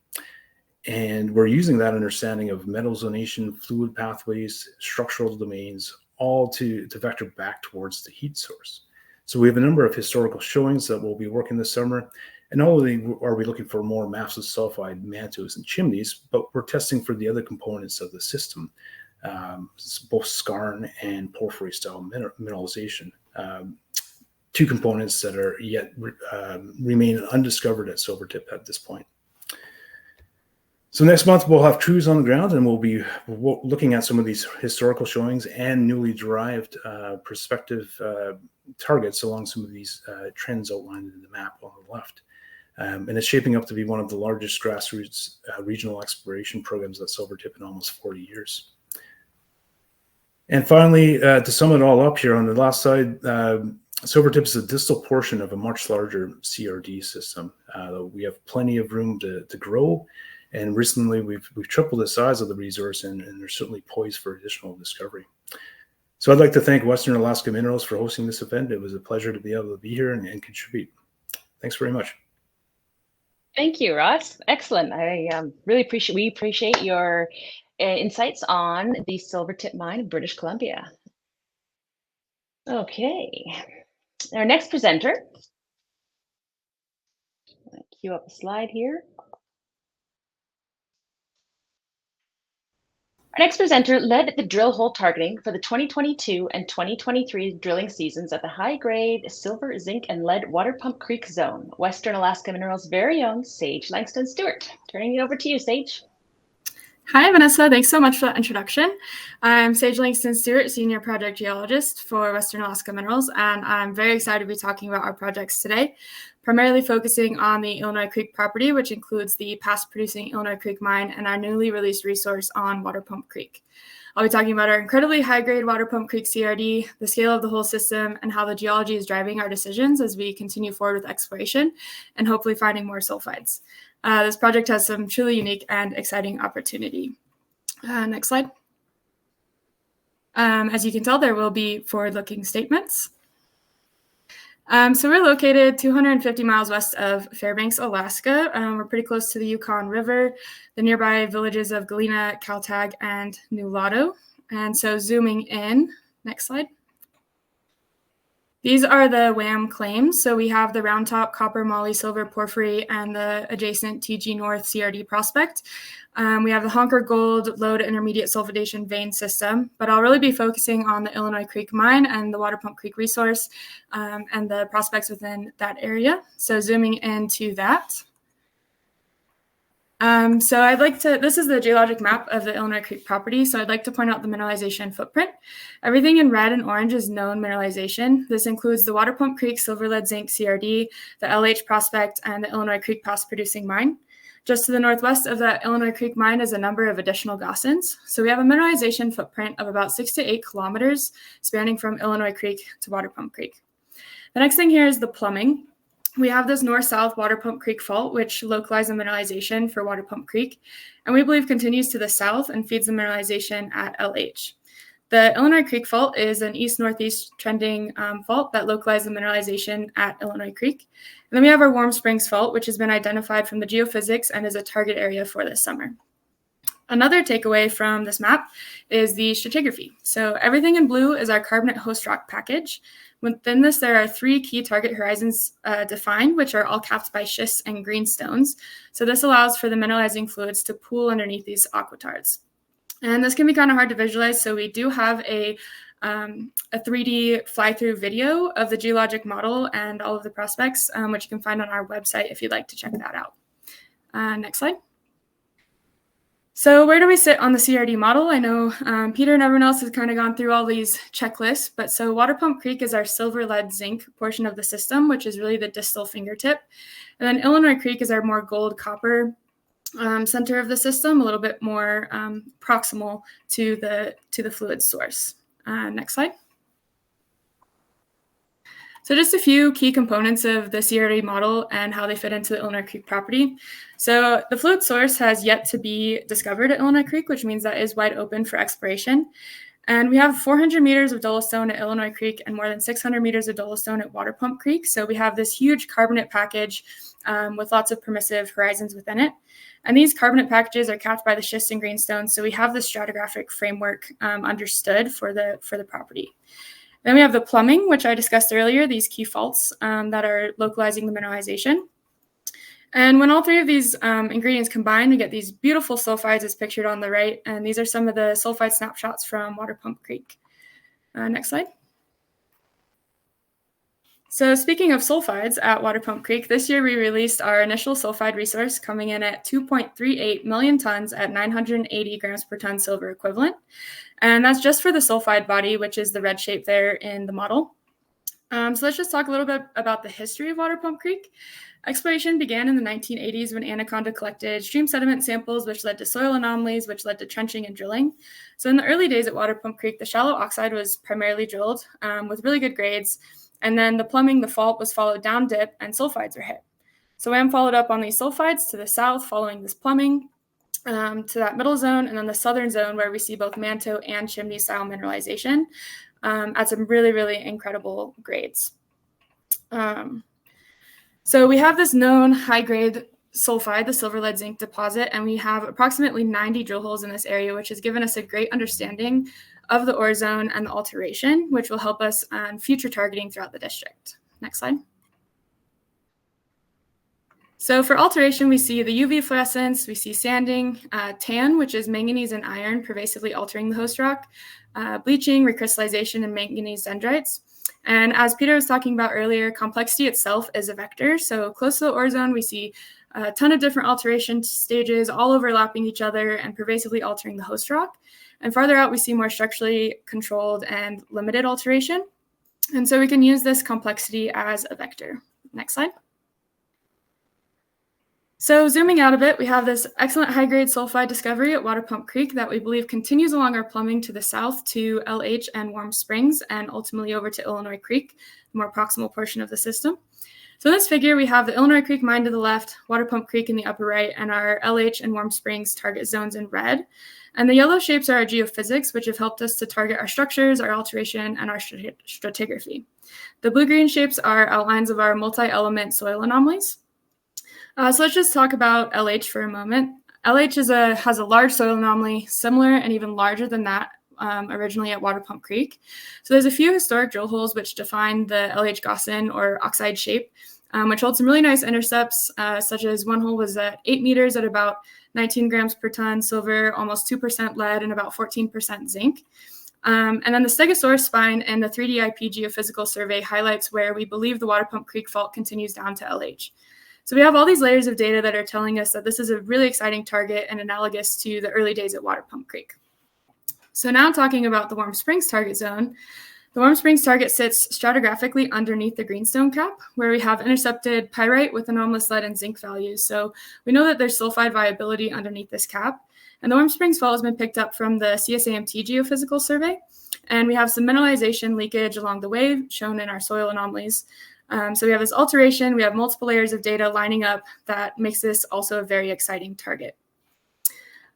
D: And we're using that understanding of metal zonation, fluid pathways, structural domains, all to vector back towards the heat source. So we have a number of historical showings that we'll be working this summer. And not only are we looking for more massive sulfide mantos and chimneys, but we're testing for the other components of the system, both skarn and porphyry style mineralization. Two components that are yet remain undiscovered at Silvertip at this point. So next month we'll have crews on the ground, and we'll be looking at some of these historical showings and newly derived prospective targets along some of these trends outlined in the map on the left. And it's shaping up to be one of the largest grassroots regional exploration programs at Silvertip in almost 40 years. And finally, to sum it all up here on the last side, Silvertip is a distal portion of a much larger CRD system. We have plenty of room to grow. And recently, we've tripled the size of the resource, and they're certainly poised for additional discovery. So I'd like to thank Western Alaska Minerals for hosting this event. It was a pleasure to be able to be here and contribute. Thanks very much.
A: Thank you, Ross. Excellent. I really appreciate your insights on the Silvertip mine in British Columbia. Okay, our next presenter. I'll cue up a slide here. Our next presenter led the drill hole targeting for the 2022 and 2023 drilling seasons at the high-grade silver, zinc, and lead Water Pump Creek zone. Western Alaska Minerals' very own Sage Langston-Stewart. Turning it over to you, Sage.
E: Hi, Vanessa. Thanks so much for that introduction. I'm Sage Langston-Stewart, Senior Project Geologist for Western Alaska Minerals, and I'm very excited to be talking about our projects today, primarily focusing on the Illinois Creek property, which includes the past-producing Illinois Creek mine and our newly released resource on Water Pump Creek. I'll be talking about our incredibly high-grade Water Pump Creek CRD, the scale of the whole system, and how the geology is driving our decisions as we continue forward with exploration and hopefully finding more sulfides. This project has some truly unique and exciting opportunity. Next slide. As you can tell, there will be forward-looking statements. So we're located 250 miles west of Fairbanks, Alaska. We're pretty close to the Yukon River, the nearby villages of Galena, Kaltag, and Nulato. And so zooming in, next slide. These are the WAM claims. So we have the Round Top, Copper, Moly, Silver, Porphyry, and the adjacent TG North CRD prospect. We have the Honker Gold low to intermediate sulfidation vein system, but I'll really be focusing on the Illinois Creek mine and the Water Pump Creek resource and the prospects within that area. So zooming into that. So this is the geologic map of the Illinois Creek property. So I'd like to point out the mineralization footprint. Everything in red and orange is known mineralization. This includes the Water Pump Creek Silver Lead Zinc CRD, the LH prospect, and the Illinois Creek past producing mine. Just to the northwest of that Illinois Creek mine is a number of additional gaussins. So we have a mineralization footprint of about 6 to 8 kilometers spanning from Illinois Creek to Water Pump Creek. The next thing here is the plumbing. We have this north-south Water Pump Creek fault, which localizes the mineralization for Water Pump Creek, and we believe continues to the south and feeds the mineralization at LH. The Illinois Creek fault is an east-northeast trending fault that localizes the mineralization at Illinois Creek. And then we have our Warm Springs fault, which has been identified from the geophysics and is a target area for this summer. Another takeaway from this map is the stratigraphy. So everything in blue is our carbonate host rock package. Within this, there are 3 key target horizons defined, which are all capped by schists and greenstones. So this allows for the mineralizing fluids to pool underneath these aquitards. And this can be kind of hard to visualize, so we do have a 3D fly-through video of the geologic model and all of the prospects, which you can find on our website if you'd like to check that out. Next slide. So where do we sit on the CRD model? I know Peter and everyone else has kind of gone through all these checklists, but so Water Pump Creek is our silver, lead, zinc portion of the system, which is really the distal fingertip. And then Illinois Creek is our more gold, copper center of the system, a little bit more proximal to the fluid source. Next slide. So just a few key components of the CRD model and how they fit into the Illinois Creek property. So the fluid source has yet to be discovered at Illinois Creek, which means that is wide open for exploration. And we have 400 meters of dolostone at Illinois Creek and more than 600 meters of dolostone at Water Pump Creek. So we have this huge carbonate package with lots of permissive horizons within it. And these carbonate packages are capped by the schists and greenstones. So we have the stratigraphic framework understood for the property. Then we have the plumbing, which I discussed earlier, these key faults that are localizing the mineralization. And when all three of these ingredients combine, we get these beautiful sulfides as pictured on the right. And these are some of the sulfide snapshots from Water Pump Creek. Next slide. So speaking of sulfides at Water Pump Creek, this year we released our initial sulfide resource coming in at 2.38 million tons at 980 grams per ton silver equivalent. And that's just for the sulfide body, which is the red shape there in the model. So let's just talk a little bit about the history of Water Pump Creek. Exploration began in the 1980s when Anaconda collected stream sediment samples, which led to soil anomalies, which led to trenching and drilling. So in the early days at Water Pump Creek, the shallow oxide was primarily drilled with really good grades. And then the plumbing, the fault was followed down dip and sulfides were hit. So WAM followed up on these sulfides to the south following this plumbing to that middle zone, and then the southern zone where we see both manto and chimney style mineralization at some really, really incredible grades. So we have this known high-grade sulfide, the silver lead zinc deposit, and we have approximately 90 drill holes in this area, which has given us a great understanding of the ore zone and the alteration, which will help us on future targeting throughout the district. Next slide. So for alteration, we see the UV fluorescence, we see sanding, tan, which is manganese and iron pervasively altering the host rock, bleaching, recrystallization, and manganese dendrites. And as Peter was talking about earlier, complexity itself is a vector. So close to the ore zone, we see a ton of different alteration stages all overlapping each other and pervasively altering the host rock. And farther out, we see more structurally controlled and limited alteration. And so we can use this complexity as a vector. Next slide. So zooming out a bit, we have this excellent high-grade sulfide discovery at Water Pump Creek that we believe continues along our plumbing to the south to LH and Warm Springs and ultimately over to Illinois Creek, the more proximal portion of the system. So in this figure, we have the Illinois Creek mine to the left, Water Pump Creek in the upper right, and our LH and Warm Springs target zones in red. And the yellow shapes are our geophysics, which have helped us to target our structures, our alteration, and our stratigraphy. The blue-green shapes are outlines of our multi-element soil anomalies. So let's just talk about LH for a moment. LH has a large soil anomaly, similar and even larger than that originally at Water Pump Creek. So there's a few historic drill holes which define the LH Gossan or oxide shape, which holds some really nice intercepts, such as one hole was at 8 meters at about 19 grams per ton silver, almost 2% lead, and about 14% zinc. And then the Stegosaurus spine and the 3D-IP geophysical survey highlights where we believe the Water Pump Creek fault continues down to LH. So we have all these layers of data that are telling us that this is a really exciting target and analogous to the early days at Water Pump Creek. So now talking about the Warm Springs target zone, the Warm Springs target sits stratigraphically underneath the greenstone cap, where we have intercepted pyrite with anomalous lead and zinc values. So we know that there's sulfide viability underneath this cap. And the Warm Springs fault has been picked up from the CSAMT geophysical survey. And we have some mineralization leakage along the way shown in our soil anomalies. So we have this alteration, we have multiple layers of data lining up that makes this also a very exciting target.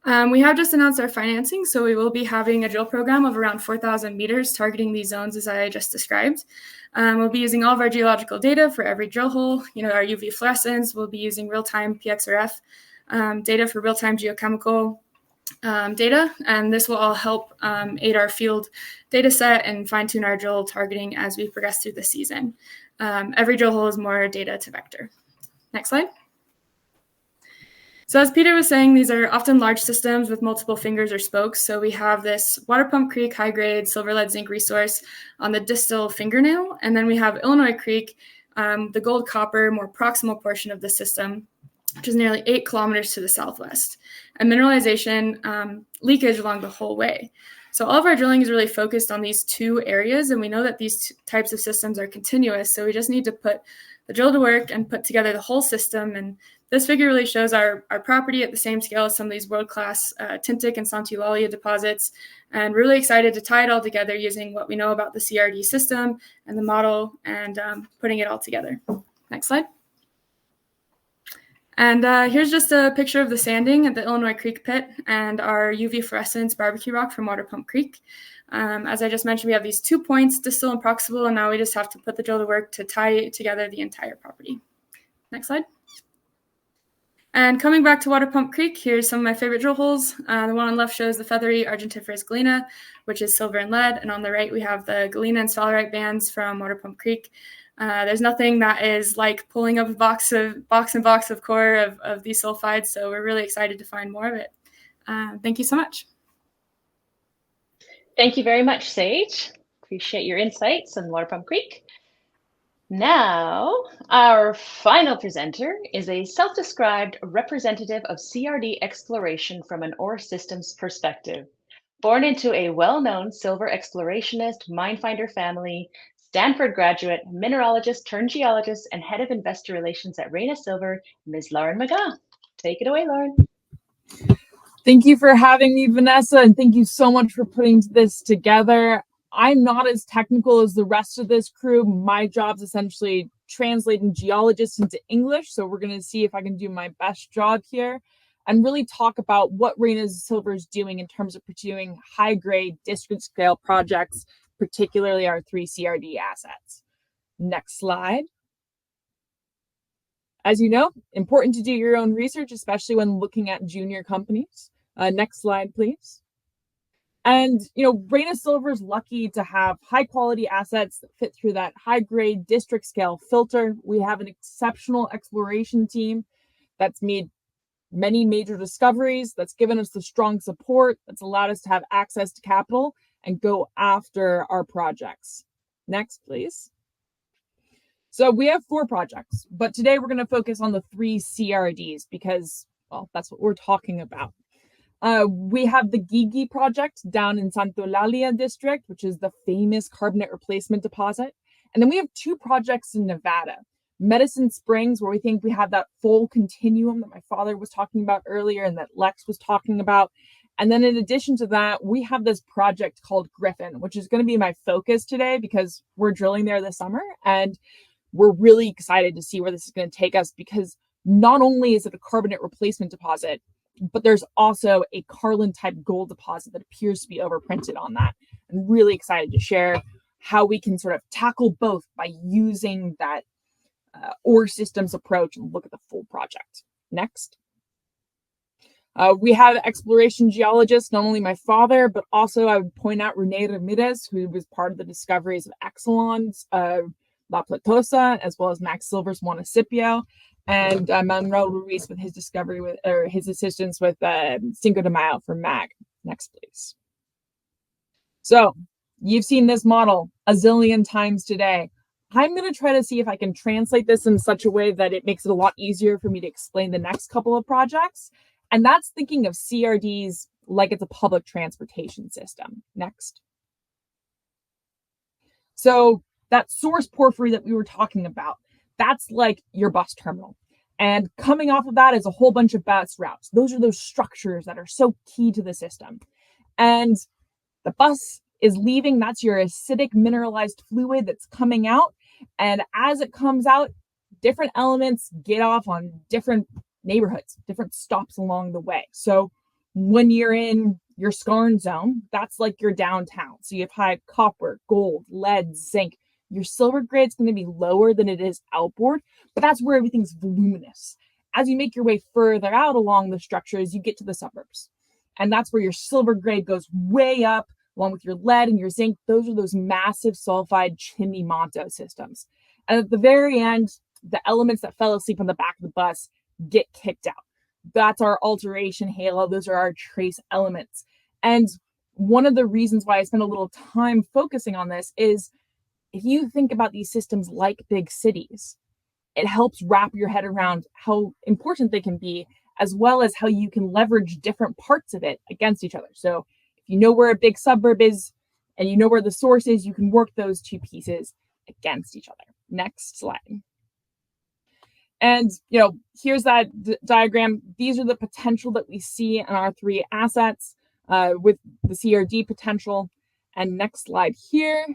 E: We have just announced our financing, so we will be having a drill program of around 4,000 meters targeting these zones as I just described. We'll be using all of our geological data for every drill hole, our UV fluorescence, we'll be using real-time PXRF data for real-time geochemical data, and this will all help aid our field data set and fine-tune our drill targeting as we progress through the season. Every drill hole is more data to vector. Next slide. So as Peter was saying, these are often large systems with multiple fingers or spokes. So we have this Water Pump Creek high-grade silver lead zinc resource on the distal fingernail, and then we have Illinois Creek, the gold copper more proximal portion of the system, which is nearly 8 kilometers to the southwest, and mineralization leakage along the whole way. So all of our drilling is really focused on these two areas, and we know that these types of systems are continuous, so we just need to put the drill to work and put together the whole system. And this figure really shows our property at the same scale as some of these world-class Tintic and Santa Eulalia deposits. And really excited to tie it all together using what we know about the CRD system and the model and putting it all together. Next slide. And here's just a picture of the sanding at the Illinois Creek pit and our UV fluorescence barbecue rock from Water Pump Creek. As I just mentioned, we have these 2 points, distal and proximal, and now we just have to put the drill to work to tie together the entire property. Next slide. And coming back to Water Pump Creek, here's some of my favorite drill holes. The one on the left shows the feathery argentiferous galena, which is silver and lead. And on the right, we have the galena and sphalerite bands from Water Pump Creek. There's nothing that is like pulling up a box and box of core of these sulfides. So we're really excited to find more of it. Thank you so much.
A: Thank you very much, Sage. Appreciate your insights on Water Pump Creek. Now, our final presenter is a self-described representative of CRD exploration from an ore systems perspective. Born into a well-known silver explorationist, minefinder family, Stanford graduate, mineralogist turned geologist, and head of investor relations at Reyna Silver, Ms. Lauren Megaw. Take it away, Lauren.
F: Thank you for having me, Vanessa, and thank you so much for putting this together. I'm not as technical as the rest of this crew. My job's essentially translating geologists into English, so we're going to see if I can do my best job here and really talk about what Reyna Silver is doing in terms of pursuing high-grade district-scale projects, particularly our 3 CRD assets. Next slide. As you know, important to do your own research, especially when looking at junior companies. Next slide, please. And, Reyna Silver is lucky to have high quality assets that fit through that high grade district scale filter. We have an exceptional exploration team that's made many major discoveries, that's given us the strong support, that's allowed us to have access to capital and go after our projects. Next, please. So we have 4 projects, but today we're going to focus on the 3 CRDs because, well, that's what we're talking about. We have the Gigi project down in Santa Eulalia district, which is the famous carbonate replacement deposit. And then we have 2 projects in Nevada, Medicine Springs, where we think we have that full continuum that my father was talking about earlier and that Lex was talking about. And then in addition to that, we have this project called Griffin, which is going to be my focus today because we're drilling there this summer. And we're really excited to see where this is going to take us because not only is it a carbonate replacement deposit, but there's also a Carlin type gold deposit that appears to be overprinted on that. I'm really excited to share how we can sort of tackle both by using that ore systems approach and look at the full project. Next. We have exploration geologists, not only my father, but also I would point out Rene Ramirez, who was part of the discoveries of Exelon's La Platosa, as well as Max Silver's Municipio, and Manuel Ruiz with his discovery or his assistance with Cinco de Mayo for MAG. Next, please. So you've seen this model a zillion times today. I'm going to try to see if I can translate this in such a way that it makes it a lot easier for me to explain the next couple of projects. And that's thinking of CRDs like it's a public transportation system. Next. So that source porphyry that we were talking about, that's like your bus terminal. And coming off of that is a whole bunch of bus routes. Those are those structures that are so key to the system. And the bus is leaving, that's your acidic mineralized fluid that's coming out. And as it comes out, different elements get off on different neighborhoods, different stops along the way. So when you're in your skarn zone, that's like your downtown. So you have high copper, gold, lead, zinc. Your silver grade is going to be lower than it is outboard, but that's where everything's voluminous. As you make your way further out along the structures, you get to the suburbs. And that's where your silver grade goes way up, along with your lead and your zinc. Those are those massive sulfide chimney manto systems. And at the very end, the elements that fell asleep on the back of the bus get kicked out. That's our alteration halo. Those are our trace elements. And one of the reasons why I spent a little time focusing on this is if you think about these systems like big cities, it helps wrap your head around how important they can be, as well as how you can leverage different parts of it against each other. So if you know where a big suburb is and you know where the source is, you can work those 2 pieces against each other. Next slide. And, here's that diagram. These are the potential that we see in our 3 assets with the CRD potential. And next slide here,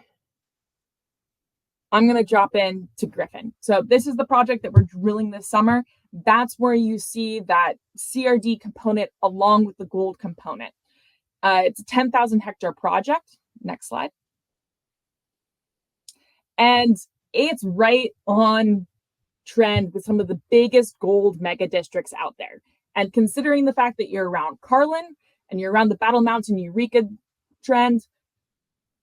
F: I'm going to drop in to Griffin. So this is the project that we're drilling this summer. That's where you see that CRD component along with the gold component. It's a 10,000 hectare project. Next slide. And it's right on trend with some of the biggest gold mega districts out there. And considering the fact that you're around Carlin and you're around the Battle Mountain Eureka trend,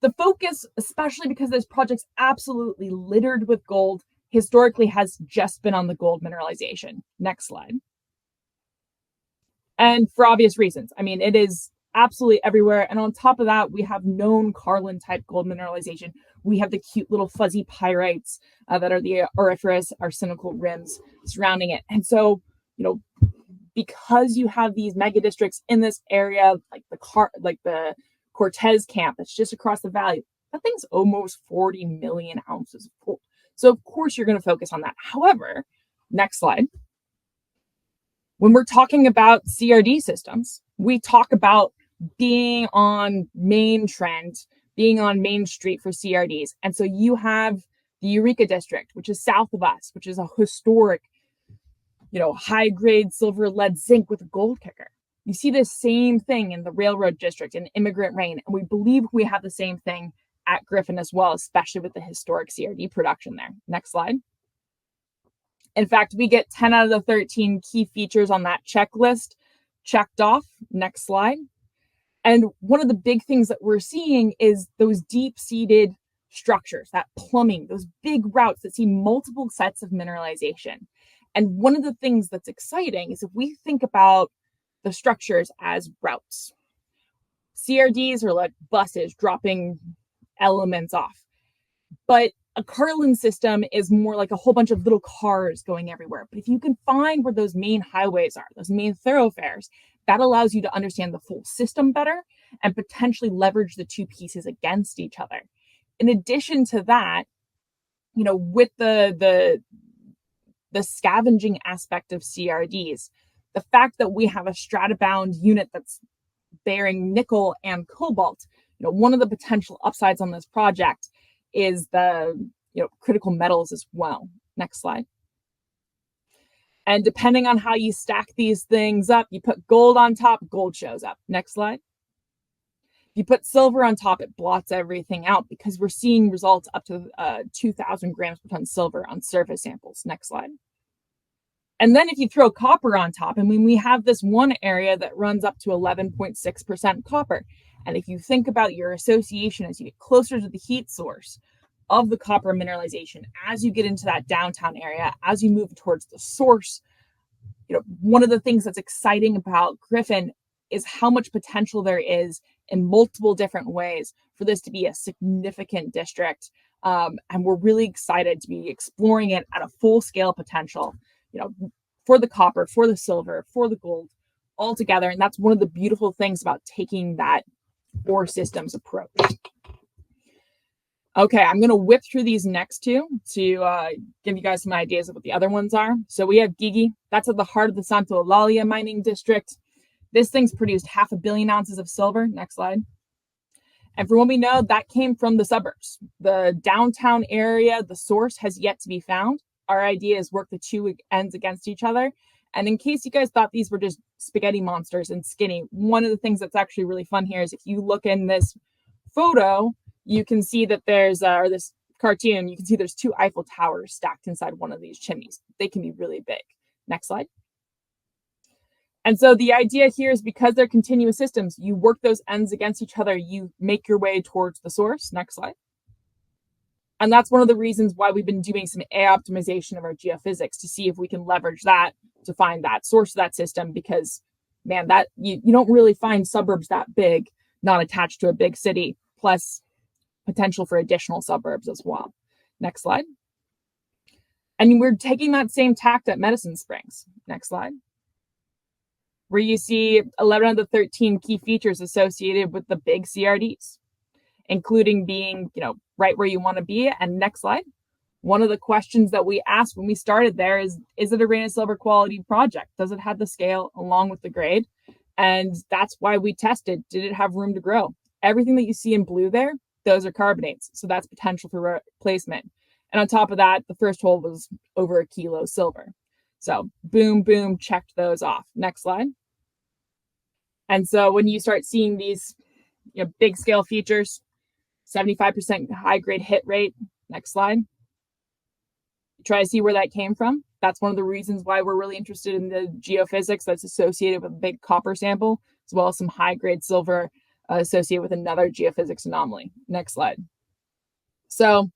F: the focus, especially because this project's absolutely littered with gold, historically has just been on the gold mineralization. Next slide. And for obvious reasons. I mean, it is absolutely everywhere. And on top of that, we have known Carlin type gold mineralization. We have the cute little fuzzy pyrites that are the auriferous arsenical rims surrounding it. And so, because you have these mega districts in this area, like the Cortez camp that's just across the valley, that thing's almost 40 million ounces of gold. So of course you're going to focus on that. However, next slide. When we're talking about CRD systems, we talk about being on main trend, being on Main Street for CRDs. And so you have the Eureka district, which is south of us, which is a historic, high grade silver, lead, zinc with a gold kicker. You see the same thing in the Railroad district and Immigrant Rain. And we believe we have the same thing at Griffin as well, especially with the historic CRD production there. Next slide. In fact, we get 10 out of the 13 key features on that checklist checked off. Next slide. And one of the big things that we're seeing is those deep-seated structures, that plumbing, those big routes that see multiple sets of mineralization. And one of the things that's exciting is if we think about the structures as routes, CRDs are like buses dropping elements off. But a Carlin system is more like a whole bunch of little cars going everywhere. But if you can find where those main highways are, those main thoroughfares, that allows you to understand the full system better and potentially leverage the 2 pieces against each other. In addition to that, with the scavenging aspect of CRDs, the fact that we have a stratabound unit that's bearing nickel and cobalt, one of the potential upsides on this project is the critical metals as well. Next slide. And depending on how you stack these things up, you put gold on top, gold shows up. Next slide. You put silver on top, it blots everything out because we're seeing results up to 2,000 grams per ton silver on surface samples. Next slide. And then if you throw copper on top, we have this one area that runs up to 11.6% copper. And if you think about your association as you get closer to the heat source of the copper mineralization, as you get into that downtown area, as you move towards the source, one of the things that's exciting about Griffin is how much potential there is in multiple different ways for this to be a significant district. And we're really excited to be exploring it at a full scale potential, for the copper, for the silver, for the gold all together. And that's one of the beautiful things about taking that ore systems approach. Okay, I'm going to whip through these next 2 to give you guys some ideas of what the other ones are. So we have Gigi. That's at the heart of the Santa Eulalia mining district. This thing's produced 500 million ounces of silver. Next slide. And from what we know, that came from the suburbs. The downtown area, the source has yet to be found. Our idea is work the 2 ends against each other. And in case you guys thought these were just spaghetti monsters and skinny, one of the things that's actually really fun here is if you look in this photo, you can see that there's, or this cartoon, you can see there's 2 Eiffel Towers stacked inside one of these chimneys. They can be really big. Next slide. And so the idea here is because they're continuous systems, you work those ends against each other, you make your way towards the source. Next slide. And that's one of the reasons why we've been doing some AI optimization of our geophysics to see if we can leverage that to find that source of that system, because man, that you don't really find suburbs that big, not attached to a big city, plus potential for additional suburbs as well. Next slide. And we're taking that same tact at Medicine Springs. Next slide. Where you see 11 of the 13 key features associated with the big CRDs, including being, right where you want to be. And next slide. One of the questions that we asked when we started there is it a Reyna Silver quality project? Does it have the scale along with the grade? And that's why we tested. Did it have room to grow? Everything that you see in blue there, those are carbonates. So that's potential for replacement. And on top of that, the first hole was over 1 kilo silver. So boom, boom, checked those off. Next slide. And so when you start seeing these big scale features, 75% high grade hit rate. Next slide. Try to see where that came from. That's one of the reasons why we're really interested in the geophysics that's associated with a big copper sample, as well as some high grade silver associated with another geophysics anomaly. Next slide. So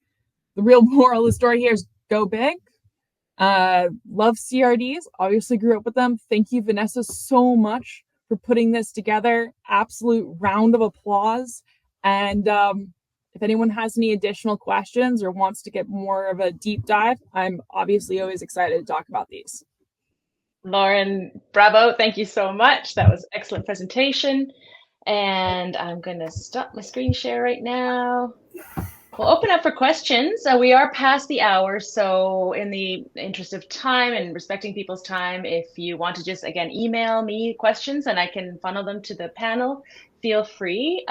F: the real moral of the story here is go big. Love CRDs, obviously grew up with them. Thank you, Vanessa, so much for putting this together. Absolute round of applause. And if anyone has any additional questions or wants to get more of a deep dive, I'm obviously always excited to talk about these.
A: Lauren, bravo. Thank you so much. That was an excellent presentation. And I'm going to stop my screen share right now. We'll open up for questions. We are past the hour, so in the interest of time and respecting people's time, if you want to just, again, email me questions and I can funnel them to the panel, feel free.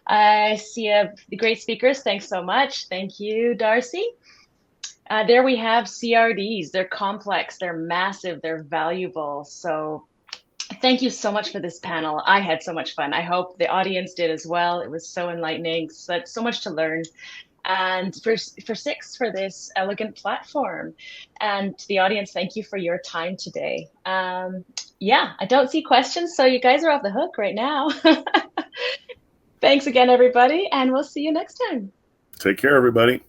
A: I see the great speakers. Thanks so much. Thank you, Darcy. There we have CRDs. They're complex, they're massive, they're valuable. So thank you so much for this panel. I had so much fun. I hope the audience did as well. It was so enlightening, so much to learn. And for Six, for this elegant platform. And to the audience, thank you for your time today. Yeah, I don't see questions, so you guys are off the hook right now. Thanks again, everybody, and we'll see you next time.
B: Take care, everybody.